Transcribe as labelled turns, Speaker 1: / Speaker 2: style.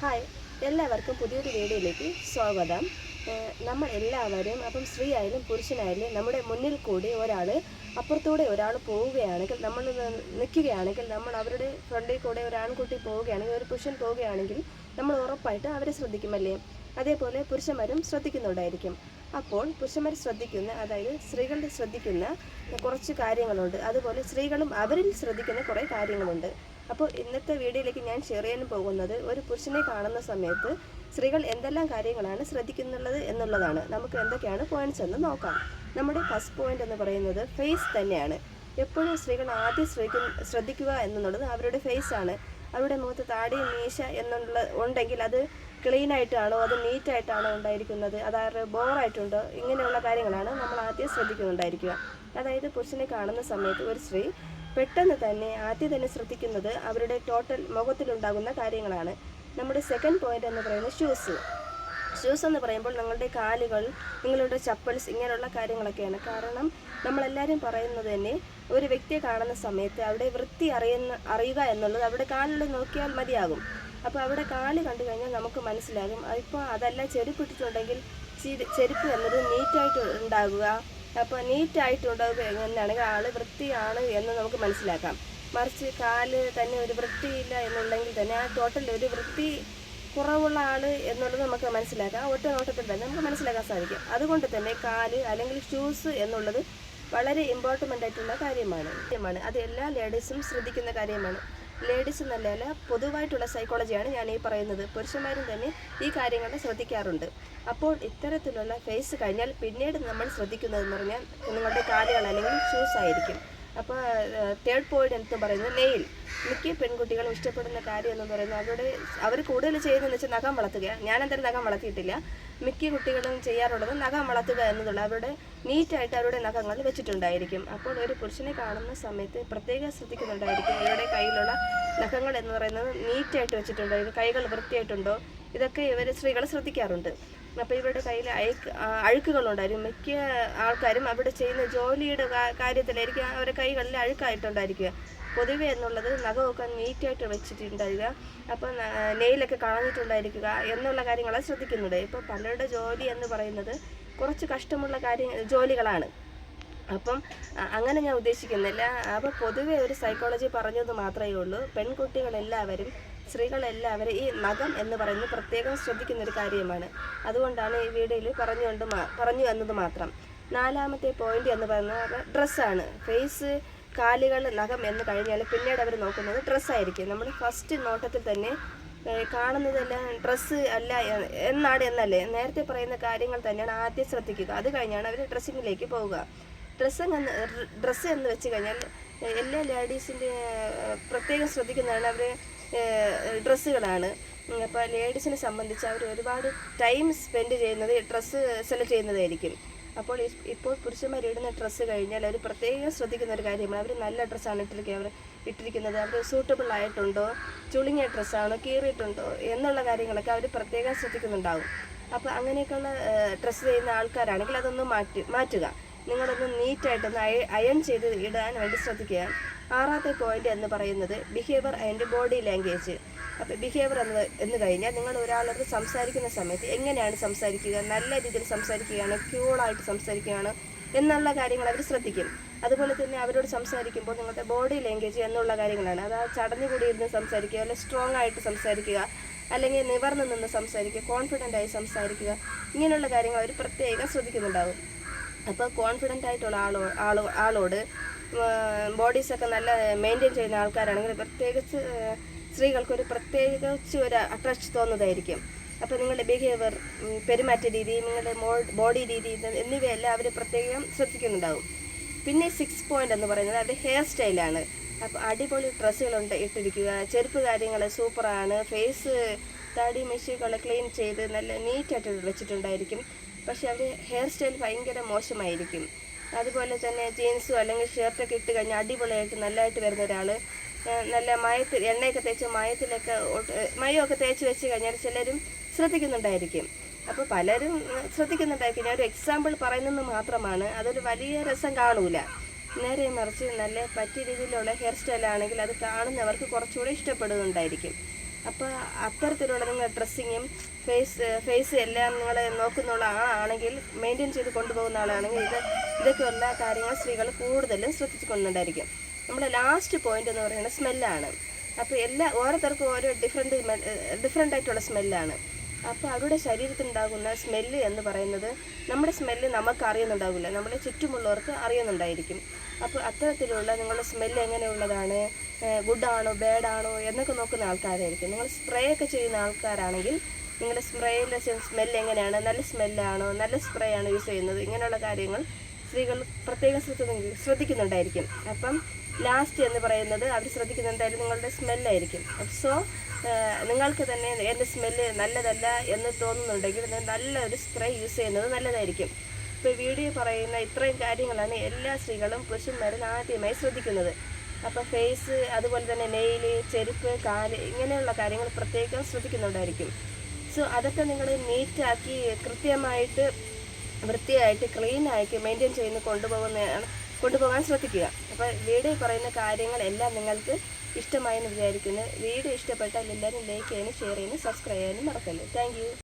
Speaker 1: Hi, എല്ലാവർക്കും പുതിയൊരു വീഡിയോയിലേക്ക് സ്വാഗതം. നമ്മൾ എല്ലാവരും അപ്പം സ്ത്രീ ആയാലും പുരുഷനായാലും നമ്മുടെ മുന്നിൽ കൂടി അപ്പുറത്തൂടെ ഒരാൾ പോവുകയാണെങ്കിൽ, നമ്മൾ നിൽക്കുകയാണെങ്കിൽ, നമ്മൾ അവരുടെ ഫ്രണ്ടിൽ കൂടെ ഒരു ആൺകുട്ടി പോവുകയാണെങ്കിൽ, ഒരു പുരുഷൻ പോവുകയാണെങ്കിൽ നമ്മൾ ഉറപ്പായിട്ട് അവരെ ശ്രദ്ധിക്കുമല്ലേ? അതേപോലെ പുരുഷന്മാരും ശ്രദ്ധിക്കുന്നുണ്ടായിരിക്കും. അപ്പോൾ പുരുഷന്മാർ ശ്രദ്ധിക്കുന്ന, അതായത് സ്ത്രീകൾ ശ്രദ്ധിക്കുന്ന കുറച്ച് കാര്യങ്ങളുണ്ട്. അതുപോലെ സ്ത്രീകളും അവരിൽ ശ്രദ്ധിക്കുന്ന കുറേ കാര്യങ്ങളുണ്ട്. അപ്പോൾ ഇന്നത്തെ വീഡിയോയിലേക്ക് ഞാൻ ഷെയർ ചെയ്യാൻ പോകുന്നത് ഒരു പുരുഷനെ കാണുന്ന സമയത്ത് സ്ത്രീകൾ എന്തെല്ലാം കാര്യങ്ങളാണ് ശ്രദ്ധിക്കുന്നുള്ളത് എന്നുള്ളതാണ്. നമുക്ക് എന്തൊക്കെയാണ് പോയിന്റ്സ് എന്ന് നോക്കാം. നമ്മുടെ ഫസ്റ്റ് പോയിന്റ് എന്ന് പറയുന്നത് ഫേസ് തന്നെയാണ്. എപ്പോഴും സ്ത്രീകൾ ആദ്യം ശ്രദ്ധിക്കുക എന്നുള്ളത് അവരുടെ ഫേസാണ്. അവരുടെ മുഖത്ത് താടി മീശ ഉണ്ടെങ്കിൽ അത് ക്ലീൻ ആയിട്ടാണോ, അത് നീറ്റായിട്ടാണോ ഉണ്ടായിരിക്കുന്നത്, അതായത് ബോറായിട്ടുണ്ടോ, ഇങ്ങനെയുള്ള കാര്യങ്ങളാണ് നമ്മൾ ആദ്യം ശ്രദ്ധിക്കുന്നുണ്ടായിരിക്കുക. അതായത് പുരുഷനെ കാണുന്ന സമയത്ത് ഒരു സ്ത്രീ പെട്ടെന്ന് തന്നെ ആദ്യം തന്നെ ശ്രദ്ധിക്കുന്നത് അവരുടെ ടോട്ടൽ മുഖത്തിലുണ്ടാകുന്ന കാര്യങ്ങളാണ്. നമ്മുടെ സെക്കൻഡ് പോയിന്റ് എന്ന് പറയുന്നത് ഷൂസ് എന്ന് പറയുമ്പോൾ നിങ്ങളുടെ കാലുകൾ, നിങ്ങളുടെ ചപ്പൽസ്, ഇങ്ങനെയുള്ള കാര്യങ്ങളൊക്കെയാണ്. കാരണം നമ്മളെല്ലാവരും പറയുന്നത് തന്നെ ഒരു വ്യക്തിയെ കാണുന്ന സമയത്ത് അവിടെ വൃത്തി അറിയുക എന്നുള്ളത് അവിടെ കാലിൽ നോക്കിയാൽ മതിയാകും. അപ്പോൾ അവിടെ കാല് കണ്ടു കഴിഞ്ഞാൽ നമുക്ക് മനസ്സിലാകും. ഇപ്പോൾ അതല്ല ചെരുപ്പിട്ടിട്ടുണ്ടെങ്കിൽ ചെരുപ്പ് എന്നത് നീറ്റായിട്ട് ഉണ്ടാകുക. അപ്പോൾ നീറ്റായിട്ടുണ്ടാവുക എന്നാണെങ്കിൽ ആൾ വൃത്തിയാണ് എന്ന് നമുക്ക് മനസ്സിലാക്കാം. മറിച്ച് കാല് തന്നെ ഒരു വൃത്തിയില്ല എന്നുണ്ടെങ്കിൽ തന്നെ ആ ടോട്ടൽ ഒരു വൃത്തി കുറവുള്ള ആൾ എന്നുള്ളത് നമുക്ക് മനസ്സിലാക്കാം. ഒറ്റ നോട്ടത്തിൽ തന്നെ നമുക്ക് മനസ്സിലാക്കാൻ സാധിക്കും. അതുകൊണ്ട് തന്നെ കാല് അല്ലെങ്കിൽ ഷൂസ് എന്നുള്ളത് വളരെ ഇമ്പോർട്ടൻ്റ് ആയിട്ടുള്ള കാര്യമാണ്. അത് എല്ലാ ലേഡീസും ശ്രദ്ധിക്കുന്ന കാര്യമാണ്. ലേഡീസ് എന്നല്ല, പൊതുവായിട്ടുള്ള സൈക്കോളജിയാണ് ഞാൻ ഈ പറയുന്നത്. പുരുഷന്മാരും തന്നെ ഈ കാര്യങ്ങൾ ശ്രദ്ധിക്കാറുണ്ട്. അപ്പോൾ ഇത്തരത്തിലുള്ള ഫേസ് കഴിഞ്ഞാൽ പിന്നീട് നമ്മൾ ശ്രദ്ധിക്കുന്നതെന്ന് പറഞ്ഞാൽ നിങ്ങളുടെ കാലുകൾ അല്ലെങ്കിൽ ഷൂസ് ആയിരിക്കും. അപ്പോൾ തേർഡ് പോയിന്റ് എന്ന് പറയുന്നത് നെയിൽ. മിക്ക പെൺകുട്ടികളും ഇഷ്ടപ്പെടുന്ന കാര്യം എന്ന് പറയുന്നത് അവർ കൂടുതൽ ചെയ്യുന്നതെന്ന് വെച്ചാൽ നഖം വളർത്തുക. ഞാനെന്തായാലും നഖം വളർത്തിയിട്ടില്ല. മിക്ക കുട്ടികളും ചെയ്യാറുള്ളത് നഖം വളർത്തുക എന്നതുള്ള അവരുടെ നീറ്റായിട്ട് അവരുടെ നഖങ്ങൾ വെച്ചിട്ടുണ്ടായിരിക്കും. അപ്പോൾ ഒരു പുരുഷനെ കാണുന്ന സമയത്ത് പ്രത്യേകം ശ്രദ്ധിക്കുന്നുണ്ടായിരിക്കും. ഇവരുടെ കയ്യിലുള്ള നഖങ്ങൾ എന്ന് പറയുന്നത് നീറ്റായിട്ട് വെച്ചിട്ടുണ്ടായിരിക്കും. കൈകൾ വൃത്തിയായിട്ടുണ്ടോ, ഇതൊക്കെ സ്ത്രീകൾ ശ്രദ്ധിക്കാറുണ്ട്. അപ്പോൾ ഇവരുടെ കയ്യിൽ അഴുക്കുകളുണ്ടായിരിക്കും. മിക്ക ആൾക്കാരും അവിടെ ചെയ്യുന്ന ജോലിയുടെ കാര്യത്തിലായിരിക്കും അവരുടെ കൈകളിൽ അഴുക്കായിട്ടുണ്ടായിരിക്കുക. പൊതുവെ എന്നുള്ളത് നഖമൊക്കെ നീറ്റായിട്ട് വെച്ചിട്ടുണ്ടായിരിക്കുക. അപ്പോൾ നെയിലൊക്കെ കളഞ്ഞിട്ടുണ്ടായിരിക്കുക എന്നുള്ള കാര്യങ്ങളാണ് ശ്രദ്ധിക്കുന്നത്. ഇപ്പോൾ പലരുടെ ജോലി എന്ന് പറയുന്നത് കുറച്ച് കഷ്ടമുള്ള ജോലികളാണ്. അപ്പം അങ്ങനെ ഞാൻ ഉദ്ദേശിക്കുന്നില്ല. അപ്പോൾ പൊതുവെ ഒരു സൈക്കോളജി പറഞ്ഞത് മാത്രമേ ഉള്ളൂ. പെൺകുട്ടികളെല്ലാവരും, സ്ത്രീകളെല്ലാവരും ഈ നഖം എന്ന് പറയുന്നത് പ്രത്യേകം ശ്രദ്ധിക്കുന്നൊരു കാര്യമാണ്. അതുകൊണ്ടാണ് ഈ വീഡിയോയിൽ പറഞ്ഞു എന്നത് മാത്രം. നാലാമത്തെ പോയിന്റ് എന്ന് പറയുന്നത് ഡ്രസ്സാണ്. ഫേസ്, കാലുകൾ, നഖം എന്ന് കഴിഞ്ഞാൽ പിന്നീട് അവർ നോക്കുന്നത് ഡ്രസ്സായിരിക്കും. നമ്മൾ ഫസ്റ്റ് നോട്ടത്തിൽ തന്നെ കാണുന്നതെല്ലാം ഡ്രസ്സ് അല്ല എന്നല്ലേ, നേരത്തെ പറയുന്ന കാര്യങ്ങൾ തന്നെയാണ് ആദ്യം ശ്രദ്ധിക്കുക. അത് കഴിഞ്ഞാണ് അവർ ഡ്രസ്സിങ്ങിലേക്ക് പോവുക. ഡ്രസ്സ് എന്ന് വെച്ച് കഴിഞ്ഞാൽ എല്ലാ ലേഡീസിൻ്റെ പ്രത്യേകം ശ്രദ്ധിക്കുന്നതാണ് അവർ ഡ്രസ്സുകളാണ്. അപ്പോൾ ലേഡീസിനെ സംബന്ധിച്ച് അവർ ഒരുപാട് ടൈം സ്പെൻഡ് ചെയ്യുന്നത് ഡ്രസ്സ് സെലക്ട് ചെയ്യുന്നതായിരിക്കും. അപ്പോൾ ഇപ്പോൾ പുരുഷന്മാർ ഇടുന്ന ഡ്രസ്സ് കഴിഞ്ഞാൽ അവർ പ്രത്യേകം ശ്രദ്ധിക്കുന്ന ഒരു കാര്യമാണ്. അവർ നല്ല ഡ്രസ്സാണ് ഇട്ടിരിക്കുന്നത്, അവർ സൂട്ടബിൾ ആയിട്ടുണ്ടോ, ചുളുങ്ങിയ ഡ്രസ്സാണോ, കീറിയിട്ടുണ്ടോ എന്നുള്ള കാര്യങ്ങളൊക്കെ അവർ പ്രത്യേകം ശ്രദ്ധിക്കുന്നുണ്ടാവും. അപ്പോൾ അങ്ങനെയൊക്കെയുള്ള ഡ്രസ്സ് ചെയ്യുന്ന ആൾക്കാരാണെങ്കിൽ അതൊന്ന് മാറ്റുക. നിങ്ങളൊന്ന് നീറ്റായിട്ടൊന്ന് അയൺ ചെയ്ത് ഇടാൻ വേണ്ടി ശ്രദ്ധിക്കുക. ആറാമത്തെ പോയിന്റ് എന്ന് പറയുന്നത് ബിഹേവിയർ ആൻഡ് ബോഡി ലാംഗ്വേജ്. അപ്പോൾ ബിഹേവിയർ എന്ന് കഴിഞ്ഞാൽ നിങ്ങൾ ഒരാളോട് സംസാരിക്കുന്ന സമയത്ത് എങ്ങനെയാണ് സംസാരിക്കുക, നല്ല രീതിയിൽ സംസാരിക്കുകയാണ്, ക്യൂളായിട്ട് സംസാരിക്കുകയാണ് എന്നുള്ള കാര്യങ്ങൾ അവർ ശ്രദ്ധിക്കും. അതുപോലെ തന്നെ അവരോട് സംസാരിക്കുമ്പോൾ നിങ്ങളുടെ ബോഡി ലാംഗ്വേജ് എന്നുള്ള കാര്യങ്ങളാണ്. അത് ചടഞ്ഞു കൂടിയിരുന്ന് സംസാരിക്കുക, അല്ലെങ്കിൽ സ്ട്രോങ് ആയിട്ട് സംസാരിക്കുക, അല്ലെങ്കിൽ നിവർന്ന് നിന്ന് സംസാരിക്കുക, കോൺഫിഡൻ്റ് ആയി സംസാരിക്കുക, ഇങ്ങനെയുള്ള കാര്യങ്ങൾ അവർ പ്രത്യേകം ശ്രദ്ധിക്കുന്നുണ്ടാവും. അപ്പോൾ കോൺഫിഡൻ്റ് ആയിട്ടുള്ള ആളോട് ബോഡീസൊക്കെ നല്ല മെയിൻറ്റെയിൻ ചെയ്യുന്ന ആൾക്കാരാണെങ്കിൽ പ്രത്യേകിച്ച് സ്ത്രീകൾക്കൊരു പ്രത്യേകിച്ച് ഒരു അട്രാക്ഷൻ തോന്നുന്നതായിരിക്കും. അപ്പോൾ നിങ്ങളുടെ ബിഹേവിയർ, പെരുമാറ്റ രീതി, നിങ്ങളുടെ ബോഡി രീതി എന്നിവയെല്ലാം അവർ പ്രത്യേകം ശ്രദ്ധിക്കുന്നുണ്ടാവും. പിന്നെ 6 പോയിന്റ് എന്ന് പറയുന്നത് അവരുടെ ഹെയർ സ്റ്റൈലാണ്. അപ്പോൾ അടിപൊളി ഡ്രസ്സുകളുണ്ട് ഇട്ടിരിക്കുക, ചെരുപ്പ് കാര്യങ്ങൾ സൂപ്പറാണ്, ഫേസ്, താടി മെഷീനുകൾ ക്ലീൻ ചെയ്ത് നല്ല നീറ്റായിട്ട് വെച്ചിട്ടുണ്ടായിരിക്കും. പക്ഷേ അവർ ഹെയർ സ്റ്റൈൽ ഭയങ്കര മോശമായിരിക്കും. അതുപോലെ തന്നെ ജീൻസും അല്ലെങ്കിൽ ഷർട്ടൊക്കെ ഇട്ട് കഴിഞ്ഞാൽ അടിപൊളിയായിട്ട് നല്ലതായിട്ട് വരുന്ന ഒരാൾ നല്ല എണ്ണയൊക്കെ തേച്ച് മയമൊക്കെ തേച്ച് വെച്ച് കഴിഞ്ഞാൽ ചിലരും ശ്രദ്ധിക്കുന്നുണ്ടായിരിക്കും. അപ്പോൾ പലരും ശ്രദ്ധിക്കുന്നുണ്ടായിരിക്കും. ഞാൻ ഒരു എക്സാമ്പിൾ പറയുന്നത് മാത്രമാണ്, അതൊരു വലിയ രസം കാണൂല. നേരെ മറിച്ച് നല്ല പറ്റിയ രീതിയിലുള്ള ഹെയർ സ്റ്റൈലാണെങ്കിൽ അത് കാണുന്നവർക്ക് കുറച്ചുകൂടി ഇഷ്ടപ്പെടുന്നുണ്ടായിരിക്കും. അപ്പോൾ അത്തരത്തിലുള്ള നിങ്ങൾ ഡ്രസ്സിങ്ങും ഫേസ് എല്ലാം നിങ്ങൾ നോക്കുന്ന ആളാണെങ്കിൽ, മെയിൻറ്റെയിൻ ചെയ്ത് കൊണ്ടുപോകുന്ന ആളാണെങ്കിൽ ഇതൊക്കെയുള്ള കാര്യങ്ങൾ സ്ത്രീകൾ കൂടുതലും ശ്രദ്ധിച്ചുകൊണ്ടുണ്ടായിരിക്കും. നമ്മുടെ ലാസ്റ്റ് പോയിന്റ് എന്ന് പറയുന്നത് സ്മെല്ലാണ്. അപ്പോൾ ഓരോരുത്തർക്കും ഓരോ ഡിഫറെൻ്റ് ആയിട്ടുള്ള സ്മെല്ലാണ്. അപ്പോൾ അവരുടെ ശരീരത്തിനുണ്ടാകുന്ന സ്മെല്ല് എന്ന് പറയുന്നത് നമ്മുടെ സ്മെല്ല് നമുക്ക് അറിയുന്നുണ്ടാവില്ല, നമ്മുടെ ചുറ്റുമുള്ളവർക്ക് അറിയുന്നുണ്ടായിരിക്കും. അപ്പോൾ അത്തരത്തിലുള്ള നിങ്ങളുടെ സ്മെല്ല് എങ്ങനെയുള്ളതാണ്, ഗുഡാണോ ബാഡാണോ എന്നൊക്കെ നോക്കുന്ന ആൾക്കാരായിരിക്കും. നിങ്ങൾ സ്പ്രേ ഒക്കെ ചെയ്യുന്ന ആൾക്കാരാണെങ്കിൽ നിങ്ങളുടെ സ്പ്രേയിലെ സ്മെല്ല് എങ്ങനെയാണ്, നല്ല സ്മെല്ലാണോ, നല്ല സ്പ്രേ ആണ് യൂസ് ചെയ്യുന്നത്, ഇങ്ങനെയുള്ള കാര്യങ്ങൾ സ്ത്രീകൾ പ്രത്യേകം ശ്രദ്ധിക്കുന്നുണ്ടായിരിക്കും. അപ്പം ലാസ്റ്റ് എന്ന് പറയുന്നത് അവർ ശ്രദ്ധിക്കുന്ന എന്തായാലും നിങ്ങളുടെ സ്മെല്ലായിരിക്കും. സോ നിങ്ങൾക്ക് തന്നെ എൻ്റെ സ്മെല്ല് നല്ലതല്ല എന്ന് തോന്നുന്നുണ്ടെങ്കിൽ നല്ലൊരു സ്പ്രേ യൂസ് ചെയ്യുന്നത് നല്ലതായിരിക്കും. ഇപ്പോൾ വീഡിയോ പറയുന്ന ഇത്രയും കാര്യങ്ങളാണ് എല്ലാ സ്ത്രീകളും പുരുഷന്മാരും ആദ്യമായി ശ്രദ്ധിക്കുന്നത്. അപ്പോൾ ഫേസ്, അതുപോലെ തന്നെ നെയിൽ, ചെരുപ്പ്, കാല്, ഇങ്ങനെയുള്ള കാര്യങ്ങൾ പ്രത്യേകം ശ്രദ്ധിക്കുന്നുണ്ടായിരിക്കും. സോ അതൊക്കെ നിങ്ങൾ നീറ്റാക്കി കൃത്യമായിട്ട് വൃത്തിയായിട്ട് ക്ലീനായിട്ട് മെയിൻറ്റെയിൻ ചെയ്ത് കൊണ്ടുപോകാൻ ശ്രദ്ധിക്കുക. അപ്പോൾ വീഡിയോ പറയുന്ന കാര്യങ്ങളെല്ലാം നിങ്ങൾക്ക് ഇഷ്ടമായെന്ന് വിചാരിക്കുന്നു. വീഡിയോ ഇഷ്ടപ്പെട്ടാൽ എല്ലാവരും ലൈക്ക് ചെയ്യാനും ഷെയർ ചെയ്യാനും സബ്സ്ക്രൈബ് ചെയ്യാനും മറക്കല്ലേ. Thank you.